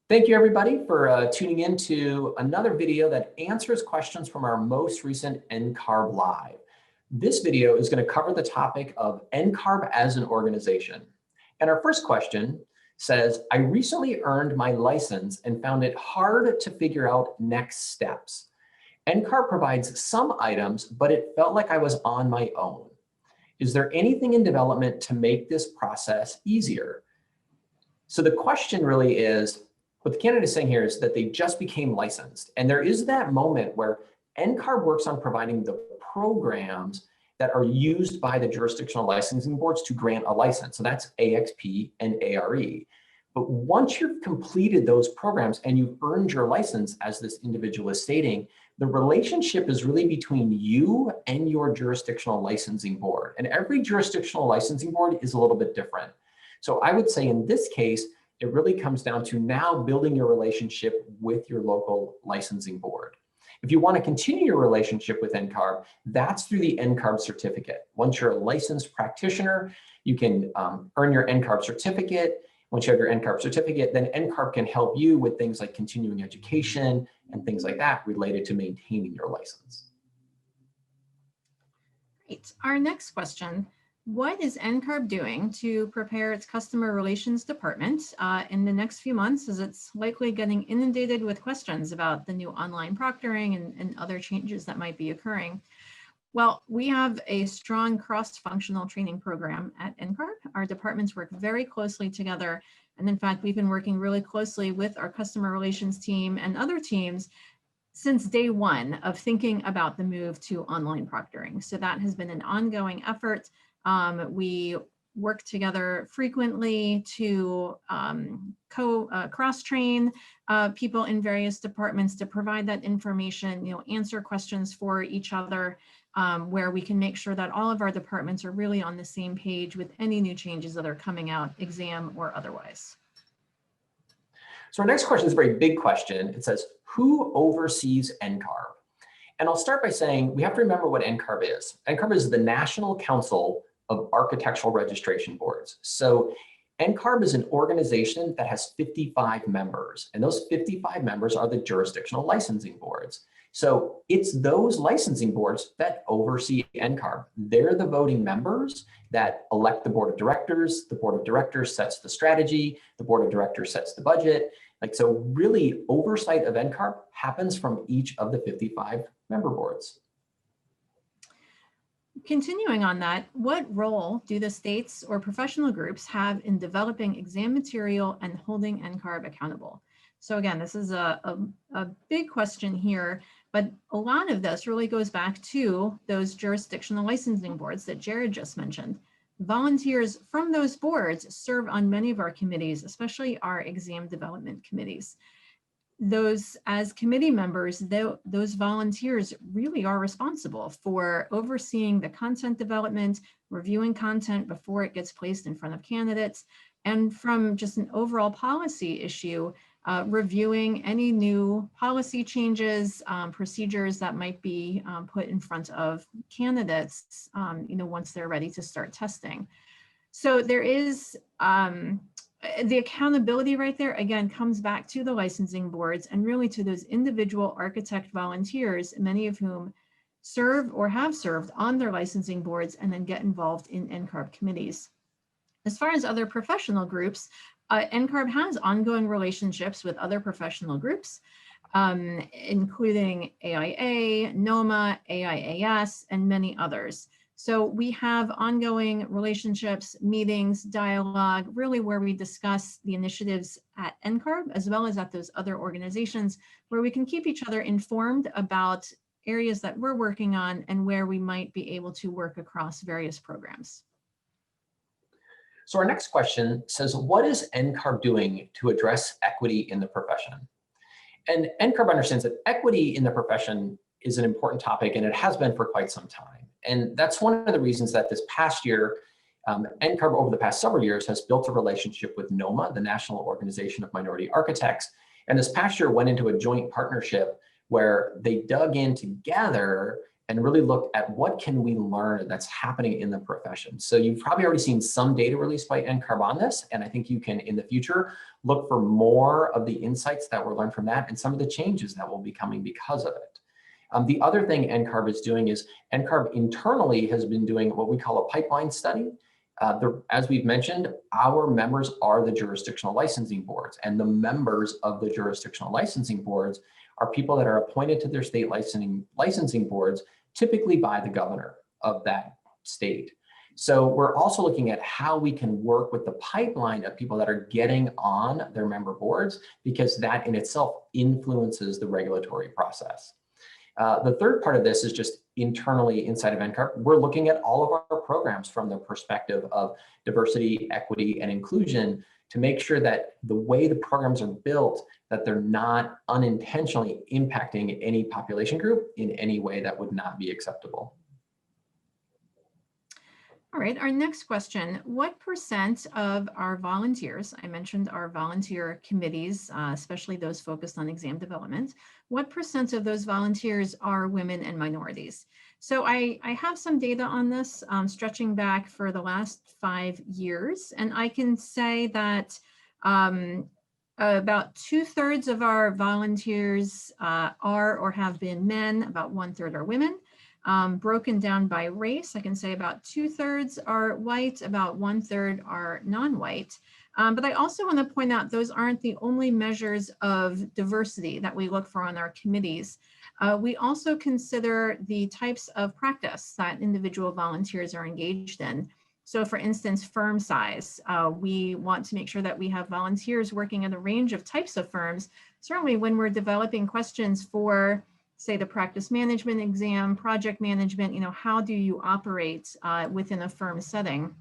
Thank you everybody for tuning in to another video that answers questions from our most recent NCARB Live. This video is going to cover the topic of NCARB as an organization. And our first question says, I recently earned my license and found it hard to figure out next steps. NCARB provides some items, but it felt like I was on my own. Is there anything in development to make this process easier? So the question really is, what the candidate is saying here is that they just became licensed. And there is that moment where NCARB works on providing the programs that are used by the jurisdictional licensing boards to grant a license. So that's AXP and ARE. But once you've completed those programs and you've earned your license, as this individual is stating, the relationship is really between you and your jurisdictional licensing board. And every jurisdictional licensing board is a little bit different. So I would say in this case, it really comes down to now building your relationship with your local licensing board. If you want to continue your relationship with NCARB, that's through the NCARB certificate. Once you're a licensed practitioner, you can earn your NCARB certificate. Once you have your NCARB certificate, then NCARB can help you with things like continuing education and things like that related to maintaining your license. Great. Our next question. What is NCARB doing to prepare its customer relations department in the next few months, as it's likely getting inundated with questions about the new online proctoring and other changes that might be occurring? Well, we have a strong cross-functional training program at NCARB. Our departments work very closely together. And in fact, we've been working really closely with our customer relations team and other teams since day one of thinking about the move to online proctoring. So that has been an ongoing effort. We work together frequently to cross-train people in various departments to provide that information, answer questions for each other, where we can make sure that all of our departments are really on the same page with any new changes that are coming out, exam or otherwise. So our next question is a very big question. It says, who oversees NCARB? And I'll start by saying we have to remember what NCARB is. NCARB is the National Council of Architectural Registration Boards. So NCARB is an organization that has 55 members, and those 55 members are the jurisdictional licensing boards. So it's those licensing boards that oversee NCARB. They're the voting members that elect the board of directors. The board of directors sets the strategy. The board of directors sets the budget. So really oversight of NCARB happens from each of the 55 member boards. Continuing on that, what role do the states or professional groups have in developing exam material and holding NCARB accountable? So again, this is a big question here, but a lot of this really goes back to those jurisdictional licensing boards that Jared just mentioned. Volunteers from those boards serve on many of our committees, especially our exam development committees. Those, as committee members, those volunteers really are responsible for overseeing the content development, reviewing content before it gets placed in front of candidates, and from just an overall policy issue, reviewing any new policy changes, procedures that might be put in front of candidates, once they're ready to start testing. So there is the accountability right there, again, comes back to the licensing boards and really to those individual architect volunteers, many of whom serve or have served on their licensing boards and then get involved in NCARB committees. As far as other professional groups, NCARB has ongoing relationships with other professional groups, including AIA, NOMA, AIAS, and many others. So we have ongoing relationships, meetings, dialogue, really where we discuss the initiatives at NCARB, as well as at those other organizations, where we can keep each other informed about areas that we're working on and where we might be able to work across various programs. So our next question says, what is NCARB doing to address equity in the profession? And NCARB understands that equity in the profession is an important topic, and it has been for quite some time. And that's one of the reasons that this past year, NCARB over the past several years has built a relationship with NOMA, the National Organization of Minority Architects. And this past year went into a joint partnership where they dug in together and really look at what can we learn that's happening in the profession. So you've probably already seen some data released by NCARB on this, and I think you can, in the future, look for more of the insights that were learned from that and some of the changes that will be coming because of it. The other thing NCARB is doing is NCARB internally has been doing what we call a pipeline study. As we've mentioned, our members are the jurisdictional licensing boards, and the members of the jurisdictional licensing boards are people that are appointed to their state licensing boards, typically by the governor of that state. So we're also looking at how we can work with the pipeline of people that are getting on their member boards, because that in itself influences the regulatory process. The third part of this is just internally inside of NCARB. We're looking at all of our programs from the perspective of diversity, equity, and inclusion to make sure that the way the programs are built, that they're not unintentionally impacting any population group in any way that would not be acceptable. All right, our next question, what % of our volunteers, I mentioned our volunteer committees, especially those focused on exam development, what % of those volunteers are women and minorities? So I have some data on this stretching back for the last 5 years, and I can say that about 2/3 of our volunteers are or have been men, about 1/3 are women. Broken down by race, I can say about 2/3 are white, about 1/3 are non-white. But I also want to point out those aren't the only measures of diversity that we look for on our committees. We also consider the types of practice that individual volunteers are engaged in. So for instance, firm size, we want to make sure that we have volunteers working in a range of types of firms. Certainly when we're developing questions for, say, the practice management exam, project management, how do you operate within a firm setting?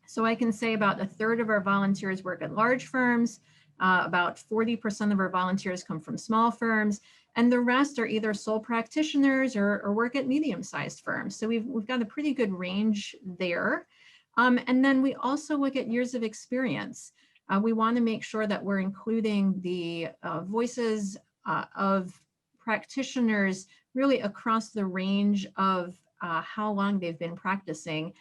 So I can say about 1/3 of our volunteers work at large firms, about 40% of our volunteers come from small firms, and the rest are either sole practitioners or work at medium-sized firms. So we've got a pretty good range there. And then we also look at years of experience. We want to make sure that we're including the voices of practitioners really across the range of how long they've been practicing.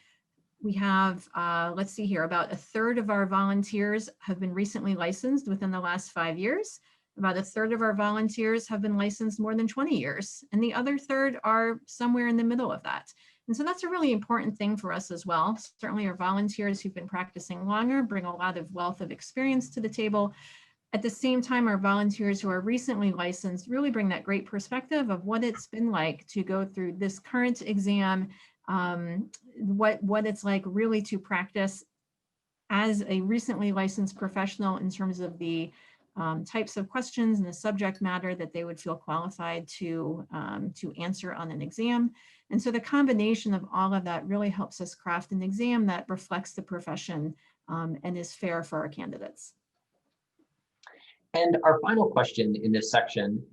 We have, let's see here, about 1/3 of our volunteers have been recently licensed within the last 5 years. About 1/3 of our volunteers have been licensed more than 20 years, and the other third are somewhere in the middle of that. And so that's a really important thing for us as well. Certainly our volunteers who've been practicing longer bring a lot of wealth of experience to the table. At the same time, our volunteers who are recently licensed really bring that great perspective of what it's been like to go through this current exam, what it's like really to practice as a recently licensed professional in terms of the types of questions and the subject matter that they would feel qualified to answer on an exam. And so the combination of all of that really helps us craft an exam that reflects the profession and is fair for our candidates. And our final question in this section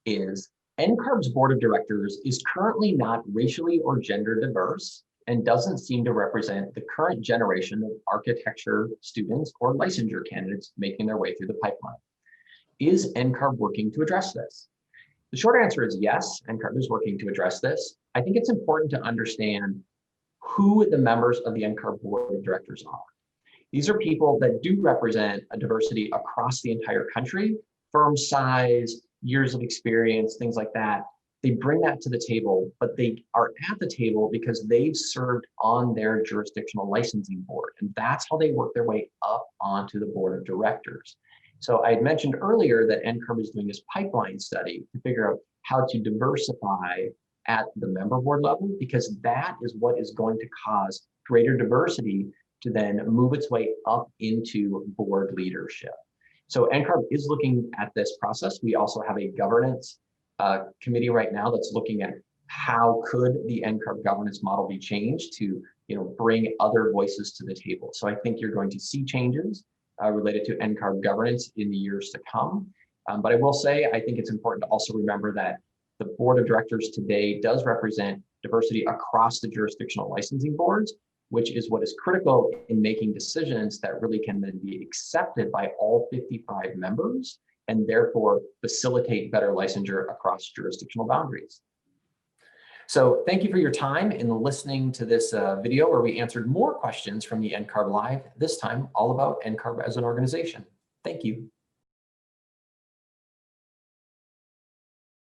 is, NCARB's board of directors is currently not racially or gender diverse and doesn't seem to represent the current generation of architecture students or licensure candidates making their way through the pipeline. Is NCARB working to address this? The short answer is yes, NCARB is working to address this. I think it's important to understand who the members of the NCARB board of directors are. These are people that do represent a diversity across the entire country, firm size, years of experience, things like that. They bring that to the table, but they are at the table because they've served on their jurisdictional licensing board, and that's how they work their way up onto the board of directors. So I had mentioned earlier that NCARB is doing this pipeline study to figure out how to diversify at the member board level, because that is what is going to cause greater diversity to then move its way up into board leadership. So NCARB is looking at this process. We also have a governance committee right now that's looking at how could the NCARB governance model be changed to bring other voices to the table. So I think you're going to see changes related to NCARB governance in the years to come. But I will say, I think it's important to also remember that the board of directors today does represent diversity across the jurisdictional licensing boards, which is what is critical in making decisions that really can then be accepted by all 55 members and therefore facilitate better licensure across jurisdictional boundaries. So thank you for your time in listening to this video where we answered more questions from the NCARB Live, this time all about NCARB as an organization. Thank you.